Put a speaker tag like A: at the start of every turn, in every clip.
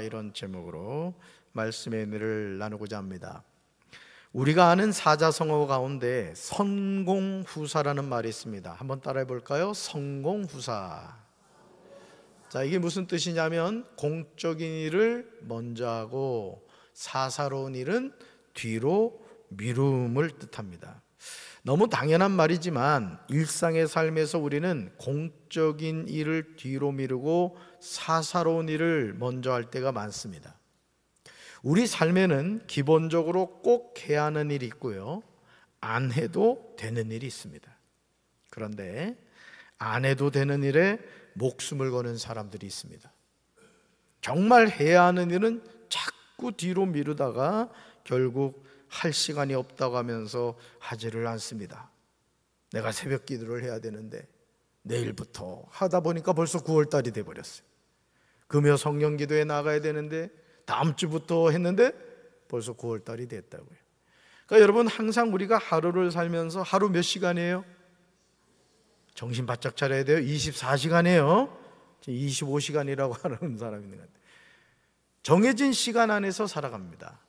A: 이런 제목으로 말씀의 의미를 나누고자 합니다. 우리가 아는 사자성어 가운데 선공후사라는 말이 있습니다. 한번 따라해 볼까요? 선공후사. 자, 이게 무슨 뜻이냐면 공적인 일을 먼저 하고 사사로운 일은 뒤로 미룸을 뜻합니다. 너무 당연한 말이지만 일상의 삶에서 우리는 공적인 일을 뒤로 미루고 사사로운 일을 먼저 할 때가 많습니다. 우리 삶에는 기본적으로 꼭 해야 하는 일이 있고요, 안 해도 되는 일이 있습니다. 그런데 안 해도 되는 일에 목숨을 거는 사람들이 있습니다. 정말 해야 하는 일은 자꾸 뒤로 미루다가 결국 할 시간이 없다고 하면서 하지를 않습니다. 내가 새벽 기도를 해야 되는데 내일부터 하다 보니까 벌써 9월달이 돼버렸어요. 금요 성령 기도에 나가야 되는데 다음 주부터 했는데 벌써 9월달이 됐다고요. 그러니까 여러분, 항상 우리가 하루를 살면서 하루 몇 시간이에요? 정신 바짝 차려야 돼요. 24시간이에요 25시간이라고 하는 사람이 있는 것 같아요. 정해진 시간 안에서 살아갑니다.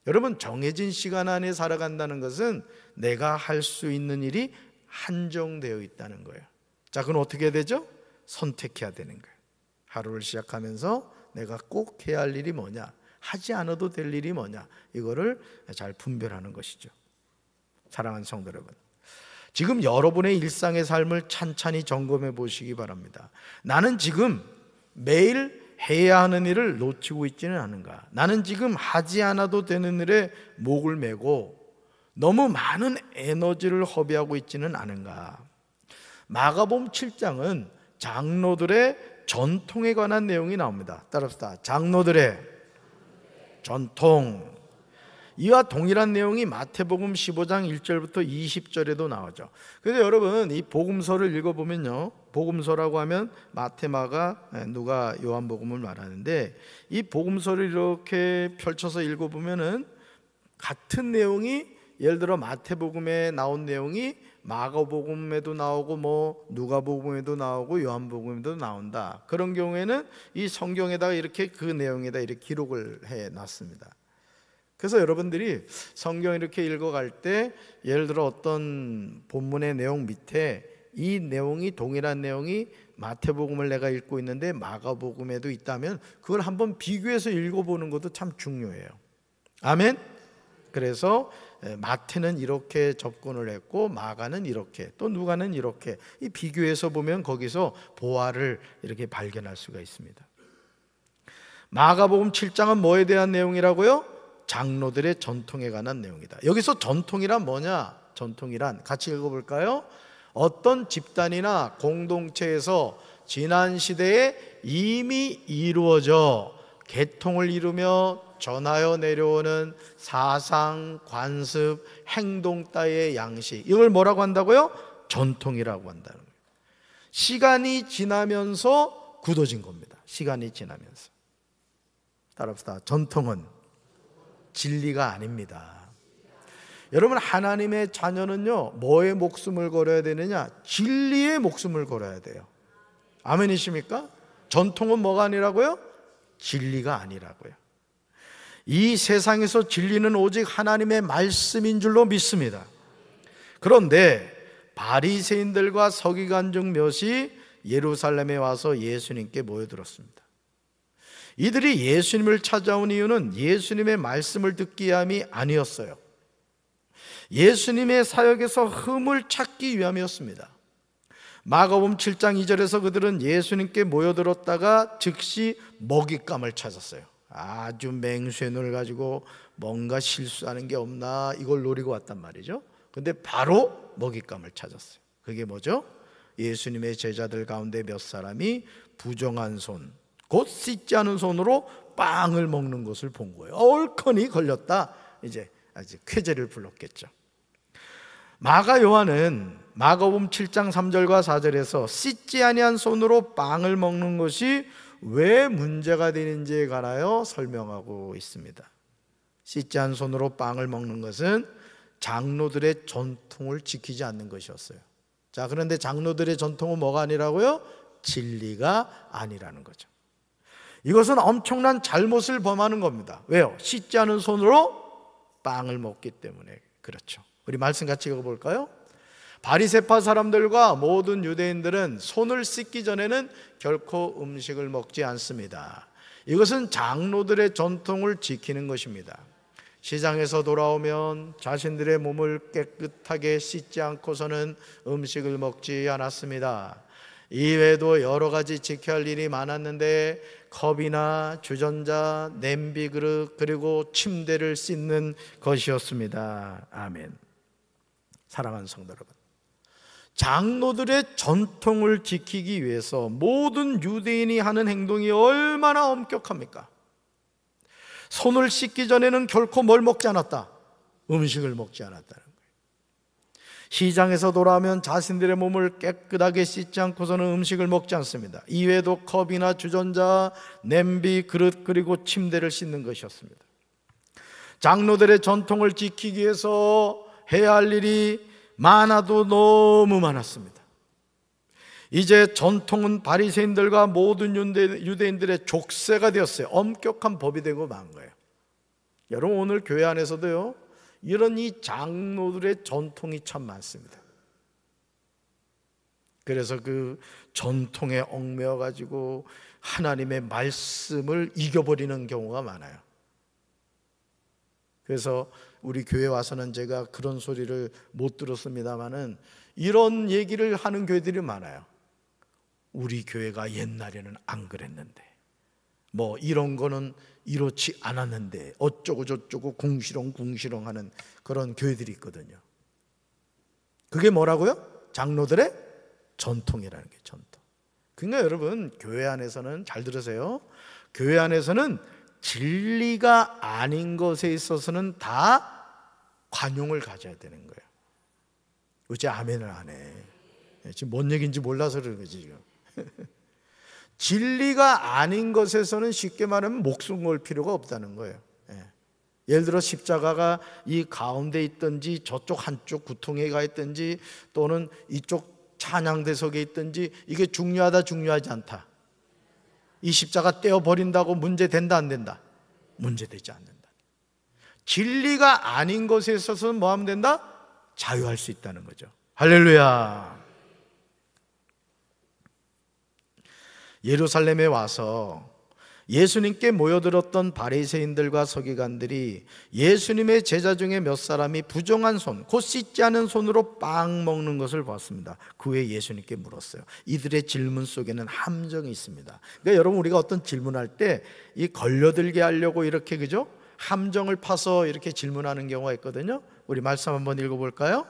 A: 여러분, 정해진 시간 안에 살아간다는 것은 내가 할 수 있는 일이 한정되어 있다는 거예요. 자, 그럼 어떻게 되죠? 선택해야 되는 거예요. 하루를 시작하면서 내가 꼭 해야 할 일이 뭐냐, 하지 않아도 될 일이 뭐냐, 이거를 잘 분별하는 것이죠. 사랑하는 성도 여러분, 지금 여러분의 일상의 삶을 찬찬히 점검해 보시기 바랍니다. 나는 지금 매일 해야 하는 일을 놓치고 있지는 않은가? 나는 지금 하지 않아도 되는 일에 목을 메고 너무 많은 에너지를 허비하고 있지는 않은가? 마가복음 7장은 장로들의 전통에 관한 내용이 나옵니다. 따라합시다. 장로들의 전통. 이와 동일한 내용이 마태복음 15장 1절부터 20절에도 나오죠. 그런데 여러분, 이 복음서를 읽어보면요, 복음서라고 하면 마태, 마가, 누가, 요한복음을 말하는데 이 복음서를 이렇게 펼쳐서 읽어보면은 같은 내용이, 예를 들어 마태복음에 나온 내용이 마가복음에도 나오고 누가복음에도 나오고 요한복음에도 나온다. 그런 경우에는 이 성경에다가 이렇게 그 내용에다 이렇게 기록을 해 놨습니다. 그래서 여러분들이 성경 이렇게 읽어갈 때 예를 들어 어떤 본문의 내용 밑에 이 내용이, 동일한 내용이 마태복음을 내가 읽고 있는데 마가복음에도 있다면 그걸 한번 비교해서 읽어보는 것도 참 중요해요. 아멘? 그래서 마태는 이렇게 접근을 했고 마가는 이렇게, 또 누가는 이렇게, 이 비교해서 보면 거기서 보화를 이렇게 발견할 수가 있습니다. 마가복음 7장은 뭐에 대한 내용이라고요? 장로들의 전통에 관한 내용이다. 여기서 전통이란 뭐냐? 전통이란, 같이 읽어볼까요? 어떤 집단이나 공동체에서 지난 시대에 이미 이루어져 계통을 이루며 전하여 내려오는 사상, 관습, 행동 따위의 양식, 이걸 뭐라고 한다고요? 전통이라고 한다는 거예요. 시간이 지나면서 굳어진 겁니다. 시간이 지나면서. 따라합시다. 전통은 진리가 아닙니다. 여러분, 하나님의 자녀는요, 뭐에 목숨을 걸어야 되느냐? 진리에 목숨을 걸어야 돼요. 아멘이십니까? 전통은 뭐가 아니라고요? 진리가 아니라고요. 이 세상에서 진리는 오직 하나님의 말씀인 줄로 믿습니다. 그런데 바리새인들과 서기관중 몇이 예루살렘에 와서 예수님께 모여들었습니다. 이들이 예수님을 찾아온 이유는 예수님의 말씀을 듣기 위함이 아니었어요. 예수님의 사역에서 흠을 찾기 위함이었습니다. 마가복음 7장 2절에서 그들은 예수님께 모여들었다가 즉시 먹잇감을 찾았어요. 아주 맹수의 가지고 뭔가 실수하는 게 없나, 이걸 노리고 왔단 말이죠. 근데 바로 먹잇감을 찾았어요. 그게 뭐죠? 예수님의 제자들 가운데 몇 사람이 부정한 손, 곧 씻지 않은 손으로 빵을 먹는 것을 본 거예요. 얼큰이 걸렸다. 이제 아직 쾌재를 불렀겠죠. 마가 요한은 마가복음 7장 3절과 4절에서 씻지 아니한 손으로 빵을 먹는 것이 왜 문제가 되는지에 관하여 설명하고 있습니다. 씻지 않은 손으로 빵을 먹는 것은 장로들의 전통을 지키지 않는 것이었어요. 자, 그런데 장로들의 전통은 뭐가 아니라고요? 진리가 아니라는 거죠. 이것은 엄청난 잘못을 범하는 겁니다. 왜요? 씻지 않은 손으로 빵을 먹기 때문에. 그렇죠. 우리 말씀 같이 읽어볼까요? 바리새파 사람들과 모든 유대인들은 손을 씻기 전에는 결코 음식을 먹지 않습니다. 이것은 장로들의 전통을 지키는 것입니다. 시장에서 돌아오면 자신들의 몸을 깨끗하게 씻지 않고서는 음식을 먹지 않았습니다. 이외에도 여러 가지 지켜야 할 일이 많았는데 컵이나 주전자, 냄비 그릇, 그리고 침대를 씻는 것이었습니다. 아멘. 사랑하는 성도 여러분, 장로들의 전통을 지키기 위해서 모든 유대인이 하는 행동이 얼마나 엄격합니까? 손을 씻기 전에는 결코 뭘 먹지 않았다? 음식을 먹지 않았다는 거예요. 시장에서 돌아오면 자신들의 몸을 깨끗하게 씻지 않고서는 음식을 먹지 않습니다. 이외에도 컵이나 주전자, 냄비, 그릇, 그리고 침대를 씻는 것이었습니다. 장로들의 전통을 지키기 위해서 해야 할 일이 많아도 너무 많았습니다. 이제 전통은 바리새인들과 모든 유대인들의 족쇄가 되었어요. 엄격한 법이 되고 만 거예요. 여러분, 오늘 교회 안에서도요, 이런 이 장로들의 전통이 참 많습니다. 그래서 그 전통에 얽매여 가지고 하나님의 말씀을 이겨버리는 경우가 많아요. 그래서 우리 교회 와서는 제가 그런 소리를 못 들었습니다마는 이런 얘기를 하는 교회들이 많아요. 우리 교회가 옛날에는 안 그랬는데, 뭐 이런 거는 이렇지 않았는데 어쩌고 저쩌고 궁시렁 하는 그런 교회들이 있거든요. 그게 뭐라고요? 장로들의 전통이라는 게 전통. 그러니까 여러분, 교회 안에서는 잘 들으세요. 교회 안에서는 진리가 아닌 것에 있어서는 다 관용을 가져야 되는 거예요. 어째 아멘을 안 해? 지금 뭔 얘기인지 몰라서 그러는 거지 지금. 진리가 아닌 것에서는 쉽게 말하면 목숨 걸 필요가 없다는 거예요. 예를 들어 십자가가 이 가운데 있든지 저쪽 한쪽 구통에 가 있든지 또는 이쪽 찬양대석에 있든지 이게 중요하다 중요하지 않다. 이 십자가 떼어버린다고 문제된다 안 된다? 문제되지 않는다. 진리가 아닌 것에 있어서는 뭐 하면 된다? 자유할 수 있다는 거죠. 할렐루야. 예루살렘에 와서 예수님께 모여들었던 바리새인들과 서기관들이 예수님의 제자 중에 몇 사람이 부정한 손, 곧 씻지 않은 손으로 빵 먹는 것을 봤습니다. 그 후에 예수님께 물었어요. 이들의 질문 속에는 함정이 있습니다. 그러니까 여러분, 우리가 어떤 질문할 때 이 걸려들게 하려고 이렇게, 그죠? 함정을 파서 이렇게 질문하는 경우가 있거든요. 우리 말씀 한번 읽어볼까요?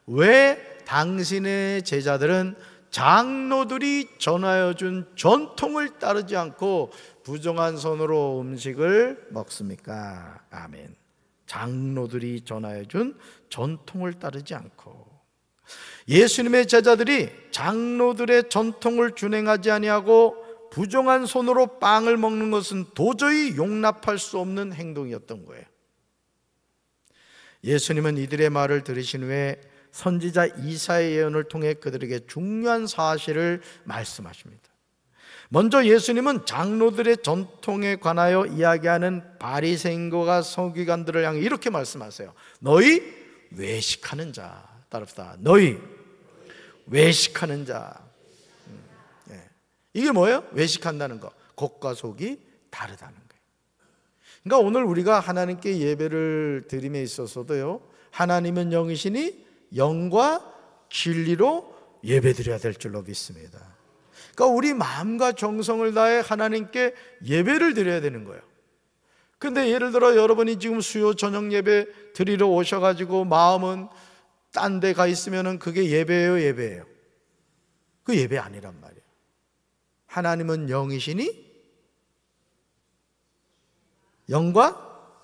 A: 왜 당신의 제자들은 장로들이 전하여 준 전통을 따르지 않고 부정한 손으로 음식을 먹습니까? 아멘. 장로들이 전하여 준 전통을 따르지 않고, 예수님의 제자들이 장로들의 전통을 준행하지 아니하고 부정한 손으로 빵을 먹는 것은 도저히 용납할 수 없는 행동이었던 거예요. 예수님은 이들의 말을 들으신 후에 선지자 이사야의 예언을 통해 그들에게 중요한 사실을 말씀하십니다. 먼저 예수님은 장로들의 전통에 관하여 이야기하는 바리새인과 서기관들을 향해 이렇게 말씀하세요. 너희 외식하는 자, 따릅시다. 너희 외식하는 자. 이게 뭐예요? 외식한다는 거. 겉과 속이 다르다는 거예요. 그러니까 오늘 우리가 하나님께 예배를 드림에 있어서도요, 하나님은 영이시니 영과 진리로 예배드려야 될 줄로 믿습니다. 그러니까 우리 마음과 정성을 다해 하나님께 예배를 드려야 되는 거예요. 근데 예를 들어 여러분이 지금 수요 저녁 예배 드리러 오셔가지고 마음은 딴 데 가 있으면 그게 예배예요? 그 예배 아니란 말이에요. 하나님은 영이시니 영과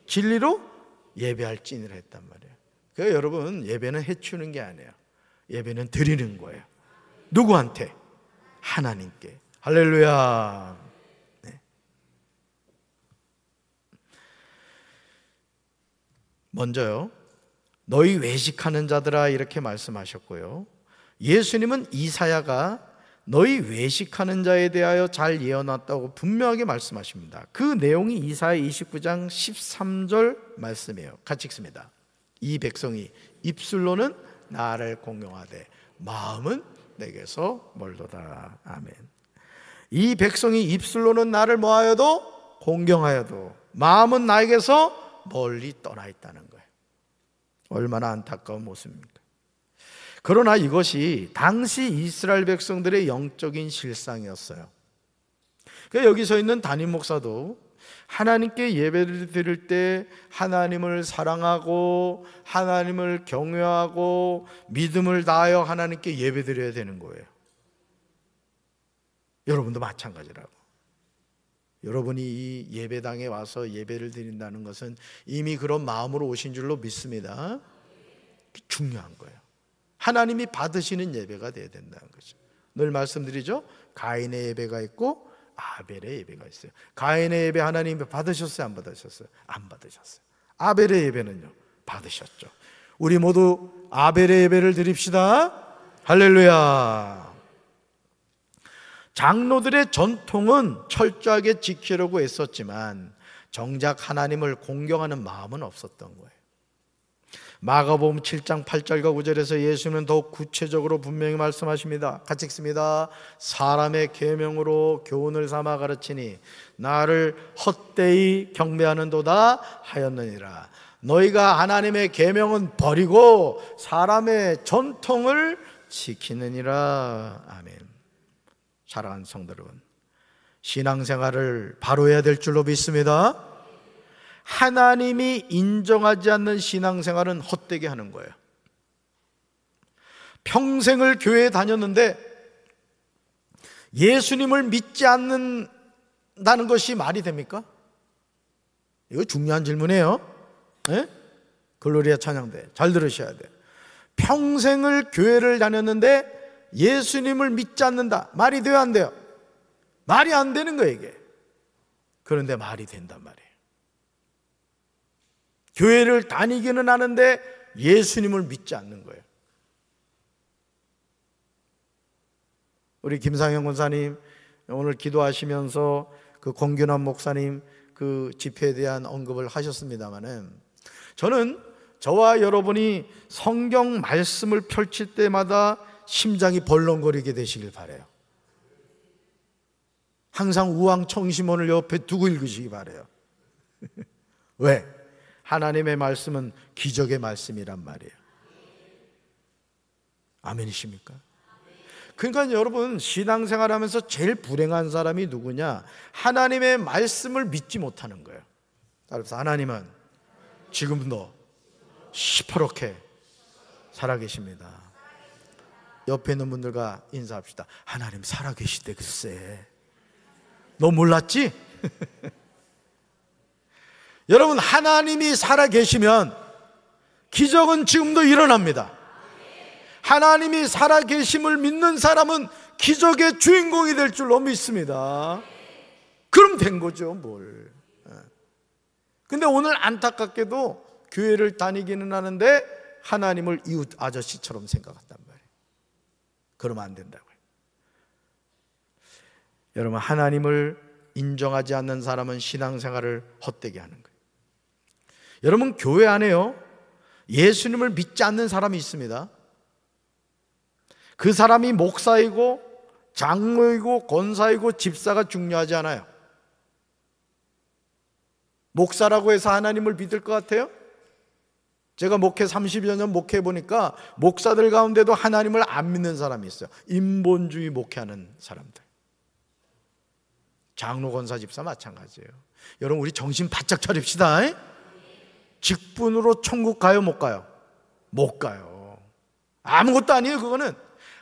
A: 진리로 예배할지니라 했단 말이에요. 그러니까 여러분, 예배는 해치우는 게 아니에요. 예배는 드리는 거예요. 누구한테? 하나님께. 할렐루야. 네. 먼저요, 너희 외식하는 자들아 이렇게 말씀하셨고요, 예수님은 이사야가 너희 외식하는 자에 대하여 잘 예언했다고 분명하게 말씀하십니다. 그 내용이 이사야 29장 13절 말씀이에요. 같이 읽습니다. 이 백성이 입술로는 나를 공경하되 마음은 내게서 멀도다. 아멘. 이 백성이 입술로는 나를 뭐하여도 공경하여도 마음은 나에게서 멀리 떠나 있다는 거예요. 얼마나 안타까운 모습입니까? 그러나 이것이 당시 이스라엘 백성들의 영적인 실상이었어요. 그러니까 여기 서 있는 담임 목사도 하나님께 예배를 드릴 때 하나님을 사랑하고 하나님을 경외하고 믿음을 다하여 하나님께 예배 드려야 되는 거예요. 여러분도 마찬가지라고. 여러분이 이 예배당에 와서 예배를 드린다는 것은 이미 그런 마음으로 오신 줄로 믿습니다. 중요한 거예요. 하나님이 받으시는 예배가 돼야 된다는 거죠. 늘 말씀드리죠. 가인의 예배가 있고 아벨의 예배가 있어요. 가인의 예배 하나님이 받으셨어요? 안 받으셨어요? 안 받으셨어요. 아벨의 예배는요? 받으셨죠. 우리 모두 아벨의 예배를 드립시다. 할렐루야. 장로들의 전통은 철저하게 지키려고 애썼지만 정작 하나님을 공경하는 마음은 없었던 거예요. 마가복음 7장 8절과 9절에서 예수님은 더욱 구체적으로 분명히 말씀하십니다. 같이 읽습니다. 사람의 계명으로 교훈을 삼아 가르치니 나를 헛되이 경배하는도다 하였느니라. 너희가 하나님의 계명은 버리고 사람의 전통을 지키느니라. 아멘. 사랑하는 성도 여러분, 신앙생활을 바로 해야 될 줄로 믿습니다. 하나님이 인정하지 않는 신앙생활은 헛되게 하는 거예요. 평생을 교회에 다녔는데 예수님을 믿지 않는다는 것이 말이 됩니까? 이거 중요한 질문이에요. 네? 글로리아 찬양대 잘 들으셔야 돼요. 평생을 교회를 다녔는데 예수님을 믿지 않는다. 말이 돼요, 안 돼요? 말이 안 되는 거예요, 이게. 그런데 말이 된단 말이에요. 교회를 다니기는 하는데 예수님을 믿지 않는 거예요. 우리 김상현 권사님 오늘 기도하시면서 그 권균환 목사님 그 집회에 대한 언급을 하셨습니다마는, 저는 저와 여러분이 성경 말씀을 펼칠 때마다 심장이 벌렁거리게 되시길 바라요. 항상 우왕청심원을 옆에 두고 읽으시기 바라요. 왜? 하나님의 말씀은 기적의 말씀이란 말이에요. 아멘이십니까? 그러니까 여러분, 신앙생활하면서 제일 불행한 사람이 누구냐? 하나님의 말씀을 믿지 못하는 거예요. 따라서 하나님은 지금도 시퍼렇게 살아계십니다. 옆에 있는 분들과 인사합시다. 하나님 살아계시대. 글쎄, 너 몰랐지? 여러분, 하나님이 살아계시면 기적은 지금도 일어납니다. 하나님이 살아계심을 믿는 사람은 기적의 주인공이 될 줄로 믿습니다. 그럼 된 거죠, 뭘. 근데 오늘 안타깝게도 교회를 다니기는 하는데 하나님을 이웃 아저씨처럼 생각한단 말이에요. 그러면 안 된다고요. 여러분, 하나님을 인정하지 않는 사람은 신앙생활을 헛되게 하는 거예요. 여러분, 교회 안에요, 예수님을 믿지 않는 사람이 있습니다. 그 사람이 목사이고 장로이고 권사이고 집사가 중요하지 않아요. 목사라고 해서 하나님을 믿을 것 같아요? 제가 목회 30여 년 목회해 보니까 목사들 가운데도 하나님을 안 믿는 사람이 있어요. 인본주의 목회하는 사람들. 장로 권사 집사 마찬가지예요. 여러분, 우리 정신 바짝 차립시다. 직분으로 천국 가요, 못 가요? 못 가요. 아무것도 아니에요. 그거는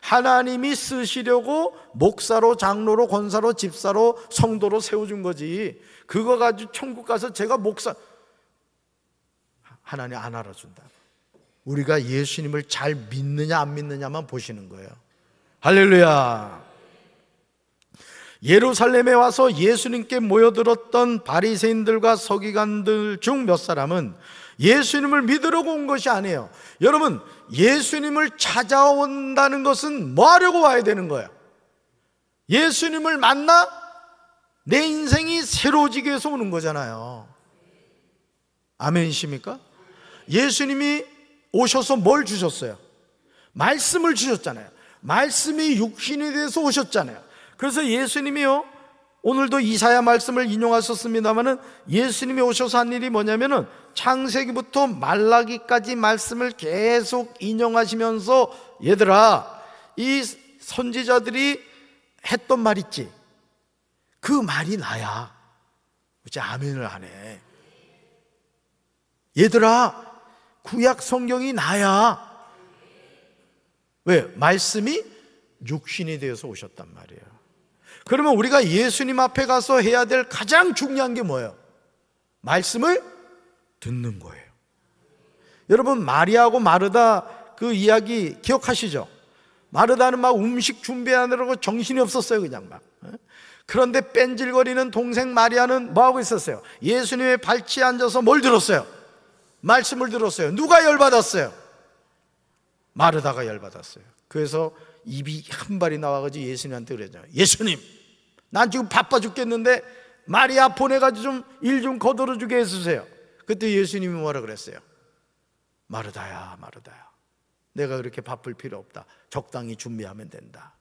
A: 하나님이 쓰시려고 목사로 장로로 권사로 집사로 성도로 세워준 거지. 그거 가지고 천국 가서 제가 목사, 하나님 안 알아준다. 우리가 예수님을 잘 믿느냐 안 믿느냐만 보시는 거예요. 할렐루야. 예루살렘에 와서 예수님께 모여들었던 바리새인들과 서기관들 중 몇 사람은 예수님을 믿으려고 온 것이 아니에요. 여러분, 예수님을 찾아온다는 것은 뭐 하려고 와야 되는 거예요? 예수님을 만나 내 인생이 새로워지기 위해서 오는 거잖아요. 아멘이십니까? 예수님이 오셔서 뭘 주셨어요? 말씀을 주셨잖아요. 말씀이 육신이 돼서 오셨잖아요. 그래서 예수님이요, 오늘도 이사야 말씀을 인용하셨습니다마는 예수님이 오셔서 한 일이 뭐냐면은 창세기부터 말라기까지 말씀을 계속 인용하시면서, 얘들아, 이 선지자들이 했던 말 있지, 그 말이 나야. 이제 아멘을 안 해. 얘들아, 구약 성경이 나야. 왜? 말씀이 육신이 되어서 오셨단 말이에요. 그러면 우리가 예수님 앞에 가서 해야 될 가장 중요한 게 뭐예요? 말씀을 듣는 거예요. 여러분, 마리아하고 마르다 그 이야기 기억하시죠? 마르다는 막 음식 준비하느라고 정신이 없었어요. 그냥 막. 그런데 뺀질거리는 동생 마리아는 뭐하고 있었어요? 예수님의 발치에 앉아서 뭘 들었어요? 말씀을 들었어요. 누가 열받았어요? 마르다가 열받았어요. 그래서 입이 한 발이 나와가지고 예수님한테 그러잖아요. 예수님, 난 지금 바빠 죽겠는데 마리아 보내가지고 좀 일 좀 거들어주게 해주세요. 그때 예수님이 뭐라 그랬어요? 마르다야, 마르다야, 내가 그렇게 바쁠 필요 없다. 적당히 준비하면 된다.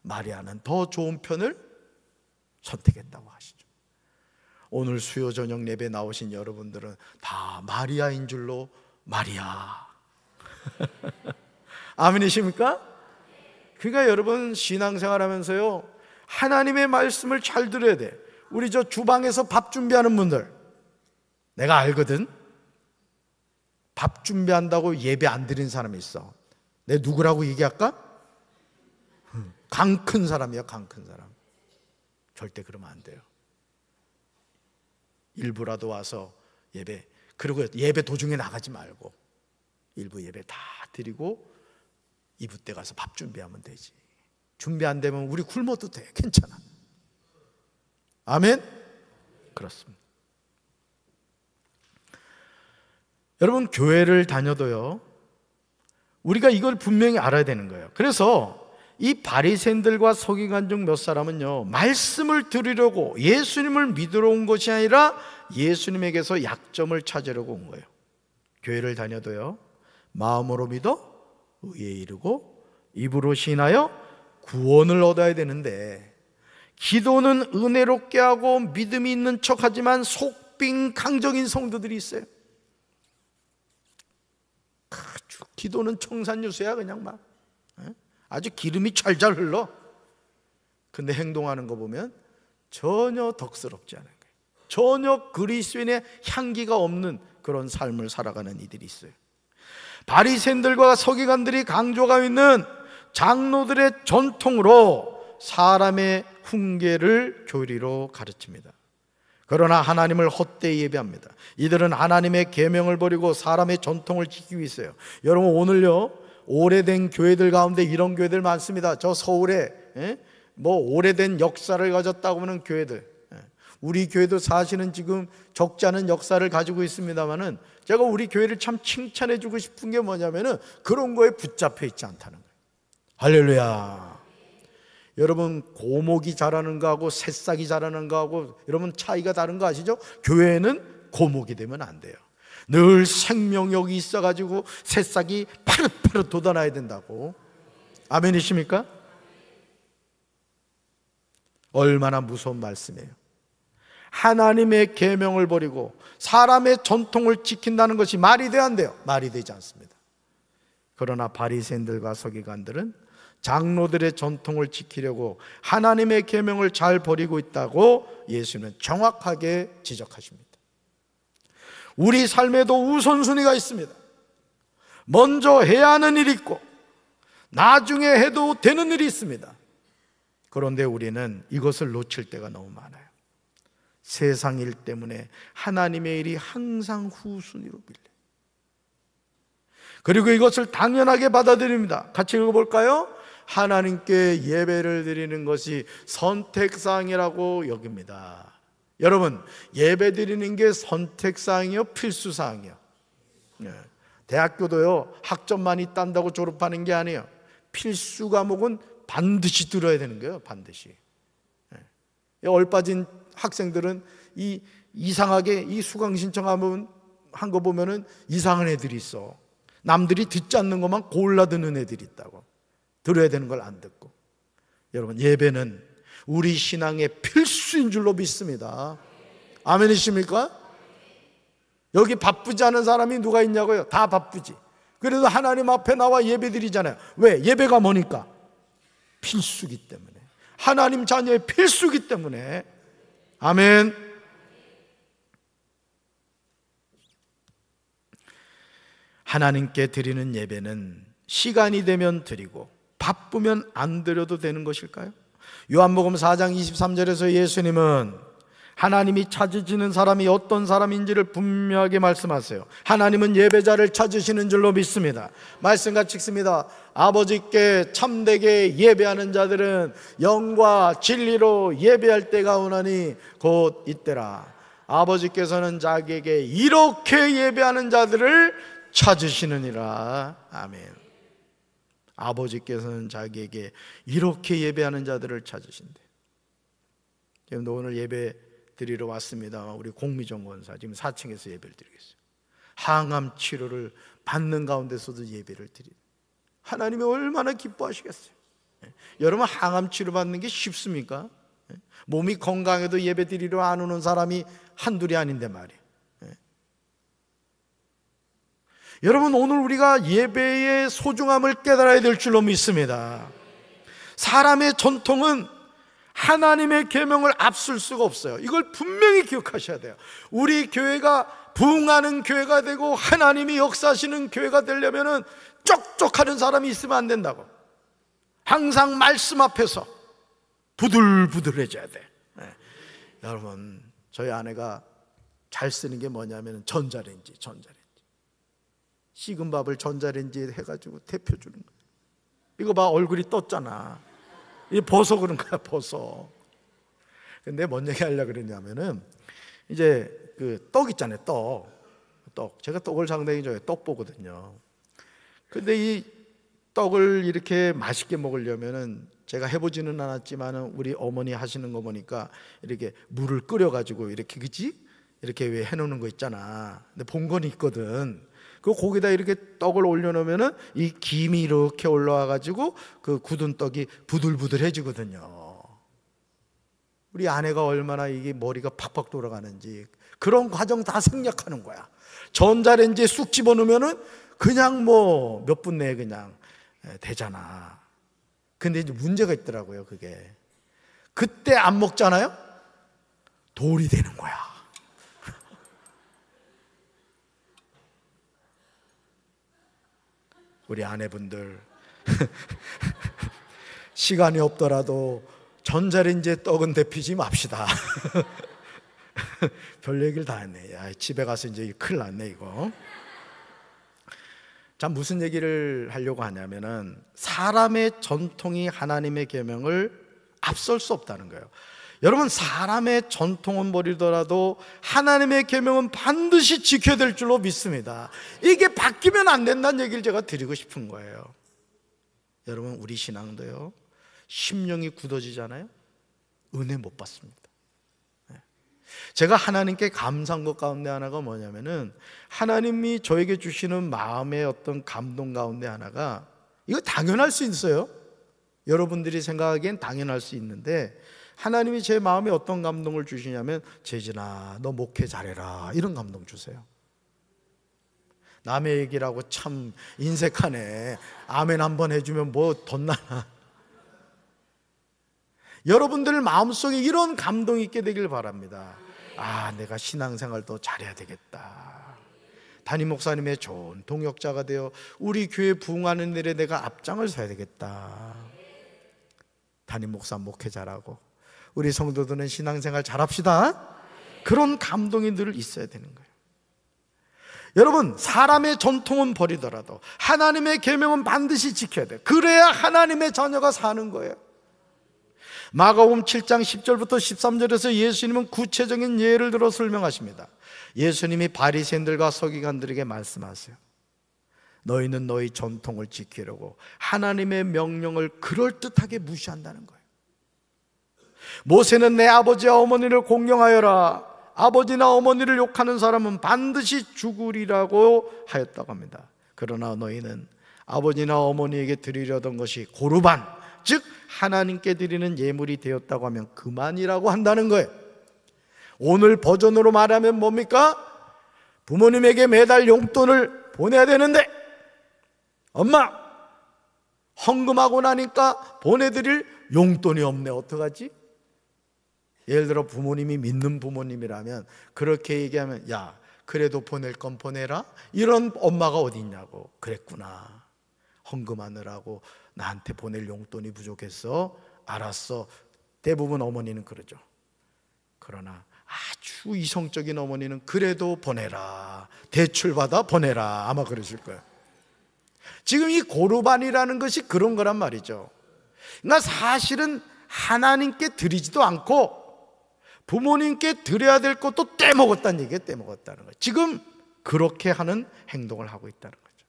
A: 마리아는 더 좋은 편을 선택했다고 하시죠. 오늘 수요 저녁 예배 나오신 여러분들은 다 마리아인 줄로 마리아. 아멘이십니까? 그러니까 여러분, 신앙생활 하면서요, 하나님의 말씀을 잘 들어야 돼. 우리 저 주방에서 밥 준비하는 분들, 내가 알거든. 밥 준비한다고 예배 안 드린 사람이 있어. 내 누구라고 얘기할까? 강 큰 사람이야, 강 큰 사람. 절대 그러면 안 돼요. 일부라도 와서 예배, 그리고 예배 도중에 나가지 말고 일부 예배 다 드리고 2부 때 가서 밥 준비하면 되지. 준비 안 되면 우리 굶어도 돼. 괜찮아. 아멘? 그렇습니다. 여러분, 교회를 다녀도요, 우리가 이걸 분명히 알아야 되는 거예요. 그래서 이 바리새인들과 서기관 중 몇 사람은요, 말씀을 들으려고 예수님을 믿으러 온 것이 아니라 예수님에게서 약점을 찾으려고 온 거예요. 교회를 다녀도요, 마음으로 믿어 의에 이르고 입으로 신하여 구원을 얻어야 되는데, 기도는 은혜롭게 하고 믿음이 있는 척하지만 속빈 강적인 성도들이 있어요. 아주 기도는 청산유수야. 그냥 막 아주 기름이 찰잘 흘러. 근데 행동하는 거 보면 전혀 덕스럽지 않은 거예요. 전혀 그리스도인의 향기가 없는 그런 삶을 살아가는 이들이 있어요. 바리새인들과 서기관들이 강조하고 있는 장로들의 전통으로 사람의 훈계를 교리로 가르칩니다. 그러나 하나님을 헛되이 예배합니다. 이들은 하나님의 계명을 버리고 사람의 전통을 지키고 있어요. 여러분, 오늘요, 오래된 교회들 가운데 이런 교회들 많습니다. 저 서울에 뭐 오래된 역사를 가졌다고 하는 교회들, 우리 교회도 사실은 지금 적지 않은 역사를 가지고 있습니다만은, 제가 우리 교회를 참 칭찬해 주고 싶은 게 뭐냐면은 그런 거에 붙잡혀 있지 않다는 거예요. 할렐루야. 여러분, 고목이 자라는 거하고 새싹이 자라는 거하고 여러분 차이가 다른 거 아시죠? 교회는 고목이 되면 안 돼요. 늘 생명력이 있어가지고 새싹이 파릇파릇 돋아나야 된다고. 아멘이십니까? 얼마나 무서운 말씀이에요. 하나님의 계명을 버리고 사람의 전통을 지킨다는 것이 말이 돼야 안 돼요? 말이 되지 않습니다. 그러나 바리새인들과 서기관들은 장로들의 전통을 지키려고 하나님의 계명을 잘 버리고 있다고 예수는 정확하게 지적하십니다. 우리 삶에도 우선순위가 있습니다. 먼저 해야 하는 일이 있고 나중에 해도 되는 일이 있습니다. 그런데 우리는 이것을 놓칠 때가 너무 많아요. 세상 일 때문에 하나님의 일이 항상 후순위로 밀려요. 그리고 이것을 당연하게 받아들입니다. 같이 읽어볼까요? 하나님께 예배를 드리는 것이 선택사항이라고 여깁니다. 여러분, 예배 드리는 게 선택사항이요, 필수사항이요? 대학교도요, 학점만이 딴다고 졸업하는 게 아니에요. 필수 과목은 반드시 들어야 되는 거예요. 반드시. 얼빠진 학생들은 이상하게 이 수강 신청하면 한 거 보면은 이상한 애들이 있어. 남들이 듣지 않는 것만 골라 듣는 애들이 있다고. 들어야 되는 걸 안 듣고. 여러분, 예배는 우리 신앙의 필수인 줄로 믿습니다. 아멘이십니까? 여기 바쁘지 않은 사람이 누가 있냐고요? 다 바쁘지. 그래도 하나님 앞에 나와 예배 드리잖아요. 왜? 예배가 뭐니까? 필수기 때문에. 하나님 자녀의 필수기 때문에. 아멘. 하나님께 드리는 예배는 시간이 되면 드리고 바쁘면 안 드려도 되는 것일까요? 요한복음 4장 23절에서 예수님은 하나님이 찾으시는 사람이 어떤 사람인지를 분명하게 말씀하세요. 하나님은 예배자를 찾으시는 줄로 믿습니다. 말씀 같이 읽습니다. 아버지께 참되게 예배하는 자들은 영과 진리로 예배할 때가 오나니 곧 이때라. 아버지께서는 자기에게 이렇게 예배하는 자들을 찾으시느니라. 아멘. 아버지께서는 자기에게 이렇게 예배하는 자들을 찾으신대. 지금 오늘 예배 드리러 왔습니다. 우리 공미정 권사 지금 4층에서 예배를 드리겠어요. 항암 치료를 받는 가운데서도 예배를 드리는, 하나님이 얼마나 기뻐하시겠어요. 여러분, 항암 치료 받는 게 쉽습니까? 몸이 건강해도 예배 드리러 안 오는 사람이 한둘이 아닌데 말이에요. 여러분, 오늘 우리가 예배의 소중함을 깨달아야 될 줄로 믿습니다. 사람의 전통은 하나님의 계명을 앞설 수가 없어요. 이걸 분명히 기억하셔야 돼요. 우리 교회가 부흥하는 교회가 되고 하나님이 역사하시는 교회가 되려면 쪽쪽하는 사람이 있으면 안 된다고. 항상 말씀 앞에서 부들부들해져야 돼. 여러분, 저희 아내가 잘 쓰는 게 뭐냐면 전자레인지. 식은 밥을 전자레인지에 해가지고 데펴주는 거야. 이거 봐, 얼굴이 떴잖아. 이 벗어 그런 거야, 벗어. 근데 뭔 얘기 하려고 그랬냐면은, 이제 그 떡 있잖아요, 떡. 제가 떡을 상당히 좋아해요. 떡 보거든요. 근데 이 떡을 이렇게 맛있게 먹으려면은, 제가 해보지는 않았지만은 우리 어머니 하시는 거 보니까 이렇게 물을 끓여가지고 이렇게, 그치? 이렇게 왜 해놓는 거 있잖아. 근데 본 건 있거든. 그 고기다 이렇게 떡을 올려놓으면은 이 김이 이렇게 올라와가지고 그 굳은 떡이 부들부들해지거든요. 우리 아내가 얼마나 이게 머리가 팍팍 돌아가는지 그런 과정 다 생략하는 거야. 전자레인지에 쑥 집어넣으면은 그냥 뭐 몇 분 내에 그냥 되잖아. 근데 이제 문제가 있더라고요. 그게 그때 안 먹잖아요? 돌이 되는 거야. 우리 아내분들 시간이 없더라도 전자레인지에 떡은 데피지 맙시다. 별 얘기를 다 했네. 야, 집에 가서 이제 큰일 났네 이거. 자, 무슨 얘기를 하려고 하냐면은 사람의 전통이 하나님의 계명을 앞설 수 없다는 거예요. 여러분, 사람의 전통은 버리더라도 하나님의 계명은 반드시 지켜야 될 줄로 믿습니다. 이게 바뀌면 안 된다는 얘기를 제가 드리고 싶은 거예요. 여러분, 우리 신앙도요, 심령이 굳어지잖아요. 은혜 못 받습니다. 제가 하나님께 감사한 것 가운데 하나가 뭐냐면은, 하나님이 저에게 주시는 마음의 어떤 감동 가운데 하나가, 이거 당연할 수 있어요. 여러분들이 생각하기엔 당연할 수 있는데, 하나님이 제 마음에 어떤 감동을 주시냐면, 재진아 너 목회 잘해라, 이런 감동 주세요. 남의 얘기라고 참 인색하네. 아멘 한번 해주면 뭐 덧나나. 여러분들 마음속에 이런 감동이 있게 되길 바랍니다. 아, 내가 신앙생활 더 잘해야 되겠다. 담임 목사님의 좋은 동역자가 되어 우리 교회 부흥하는 일에 내가 앞장을 서야 되겠다. 담임 목사 목회 잘하고 우리 성도들은 신앙생활 잘합시다. 그런 감동이 늘 있어야 되는 거예요. 여러분, 사람의 전통은 버리더라도 하나님의 계명은 반드시 지켜야 돼요. 그래야 하나님의 자녀가 사는 거예요. 마가복음 7장 10절부터 13절에서 예수님은 구체적인 예를 들어 설명하십니다. 예수님이 바리새인들과 서기관들에게 말씀하세요. 너희는 너희 전통을 지키려고 하나님의 명령을 그럴듯하게 무시한다는 거예요. 모세는 내 아버지와 어머니를 공경하여라. 아버지나 어머니를 욕하는 사람은 반드시 죽으리라고 하였다고 합니다. 그러나 너희는 아버지나 어머니에게 드리려던 것이 고르반, 즉 하나님께 드리는 예물이 되었다고 하면 그만이라고 한다는 거예요. 오늘 버전으로 말하면 뭡니까? 부모님에게 매달 용돈을 보내야 되는데 엄마 헌금하고 나니까 보내드릴 용돈이 없네. 어떡하지? 예를 들어 부모님이 믿는 부모님이라면 그렇게 얘기하면 야 그래도 보낼 건 보내라. 이런 엄마가 어디 있냐고. 그랬구나. 헌금하느라고 나한테 보낼 용돈이 부족했어. 알았어. 대부분 어머니는 그러죠. 그러나 아주 이성적인 어머니는 그래도 보내라. 대출받아 보내라. 아마 그러실 거예요. 지금 이 고르반이라는 것이 그런 거란 말이죠. 그러니까 사실은 하나님께 드리지도 않고 부모님께 드려야 될 것도 떼먹었다는 얘기예요. 떼먹었다는 거예요. 지금 그렇게 하는 행동을 하고 있다는 거죠.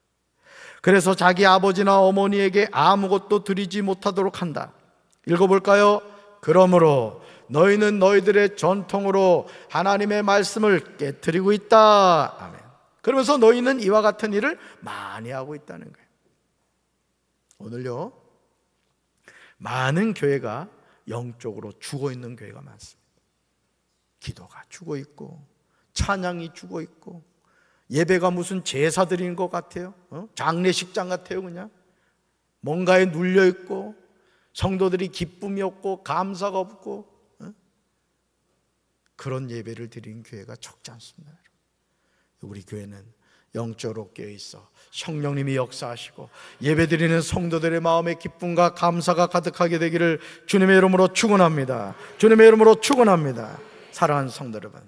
A: 그래서 자기 아버지나 어머니에게 아무것도 드리지 못하도록 한다. 읽어볼까요? 그러므로 너희는 너희들의 전통으로 하나님의 말씀을 깨트리고 있다. 아멘. 그러면서 너희는 이와 같은 일을 많이 하고 있다는 거예요. 오늘요 많은 교회가 영적으로 죽어 있는 교회가 많습니다. 기도가 죽어 있고 찬양이 죽어 있고 예배가 무슨 제사 드리는 것 같아요. 장례식장 같아요. 그냥 뭔가에 눌려 있고 성도들이 기쁨이 없고 감사가 없고 그런 예배를 드리는 교회가 적지 않습니다. 우리 교회는 영적으로 깨어 있어 성령님이 역사하시고 예배드리는 성도들의 마음에 기쁨과 감사가 가득하게 되기를 주님의 이름으로 축원합니다. 주님의 이름으로 축원합니다. 사랑하는 성도 여러분,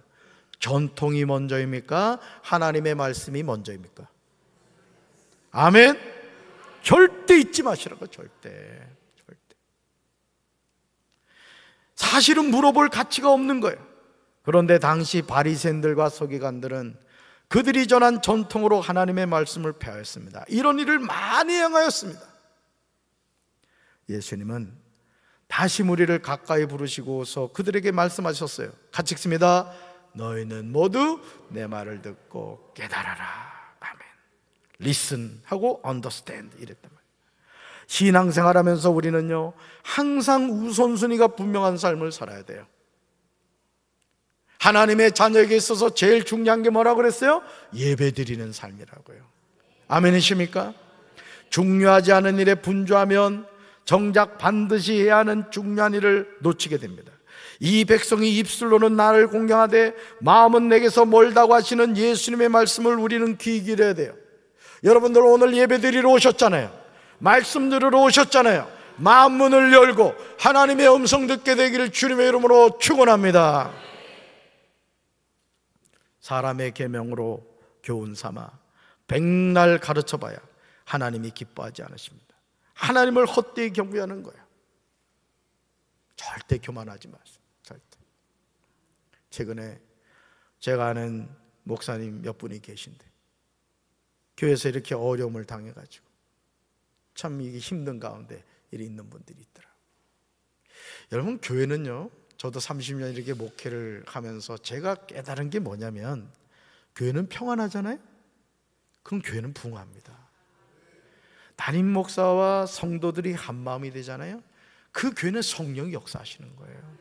A: 전통이 먼저입니까? 하나님의 말씀이 먼저입니까? 아멘. 절대 잊지 마시라고. 절대. 사실은 물어볼 가치가 없는 거예요. 그런데 당시 바리새인들과 서기관들은 그들이 전한 전통으로 하나님의 말씀을 폐하였습니다. 이런 일을 많이 행하였습니다. 예수님은 다시 무리를 가까이 부르시고서 그들에게 말씀하셨어요. 같이 읽습니다. 너희는 모두 내 말을 듣고 깨달아라. 아멘. Listen 하고 understand 이랬단 말이에요. 신앙생활하면서 우리는요 항상 우선순위가 분명한 삶을 살아야 돼요. 하나님의 자녀에게 있어서 제일 중요한 게 뭐라고 그랬어요? 예배드리는 삶이라고요. 아멘이십니까? 중요하지 않은 일에 분주하면 정작 반드시 해야 하는 중요한 일을 놓치게 됩니다. 이 백성이 입술로는 나를 공경하되 마음은 내게서 멀다고 하시는 예수님의 말씀을 우리는 귀 기울여야 돼요. 여러분들 오늘 예배드리러 오셨잖아요. 말씀 들으러 오셨잖아요. 마음 문을 열고 하나님의 음성 듣게 되기를 주님의 이름으로 축원합니다. 사람의 계명으로 교훈 삼아 백날 가르쳐봐야 하나님이 기뻐하지 않으십니다. 하나님을 헛되이 경배하는 거예요. 절대 교만하지 마세요. 절대. 최근에 제가 아는 목사님 몇 분이 계신데 교회에서 이렇게 어려움을 당해가지고 참 이게 힘든 가운데 일이 있는 분들이 있더라고요. 여러분 교회는요 저도 30년 이렇게 목회를 하면서 제가 깨달은 게 뭐냐면 교회는 평안하잖아요. 그럼 교회는 붕합니다. 담임 목사와 성도들이 한 마음이 되잖아요. 그 교회는 성령이 역사하시는 거예요.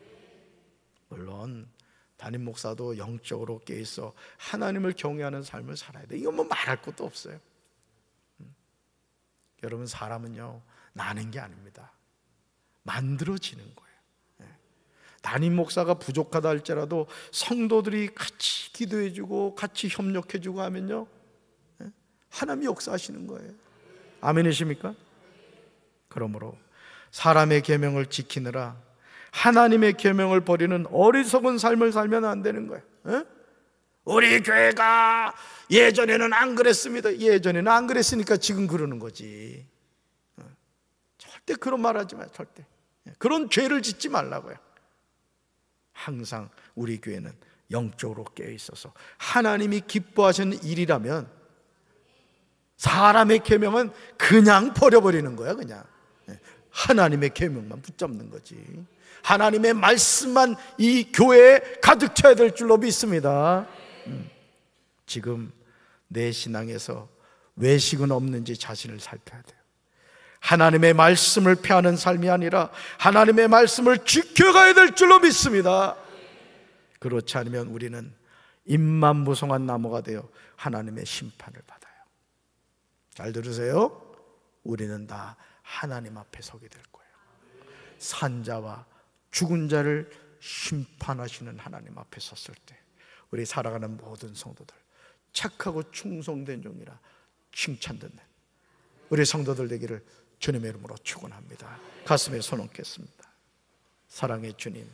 A: 물론 담임 목사도 영적으로 깨어있어 하나님을 경외하는 삶을 살아야 돼. 이건 뭐 말할 것도 없어요. 여러분 사람은요 나는 게 아닙니다. 만들어지는 거예요. 담임 목사가 부족하다 할지라도 성도들이 같이 기도해주고 같이 협력해주고 하면요 하나님이 역사하시는 거예요. 아멘이십니까? 그러므로 사람의 계명을 지키느라 하나님의 계명을 버리는 어리석은 삶을 살면 안 되는 거예요. 우리 교회가 예전에는 안 그랬습니다. 예전에는 안 그랬으니까 지금 그러는 거지. 절대 그런 말 하지 마요. 절대. 그런 죄를 짓지 말라고요. 항상 우리 교회는 영적으로 깨어 있어서 하나님이 기뻐하시는 일이라면 사람의 계명은 그냥 버려버리는 거야. 그냥 하나님의 계명만 붙잡는 거지. 하나님의 말씀만 이 교회에 가득 차야 될 줄로 믿습니다. 지금 내 신앙에서 외식은 없는지 자신을 살펴야 돼요. 하나님의 말씀을 폐하는 삶이 아니라 하나님의 말씀을 지켜가야 될 줄로 믿습니다. 그렇지 않으면 우리는 잎만무성한 나무가 되어 하나님의 심판을 받아요. 잘 들으세요. 우리는 다 하나님 앞에 서게 될 거예요. 산자와 죽은 자를 심판하시는 하나님 앞에 섰을 때 우리 살아가는 모든 성도들 착하고 충성된 종이라 칭찬 듣는 우리 성도들 되기를 주님의 이름으로 축원합니다. 가슴에 손 얹겠습니다. 사랑의 주님,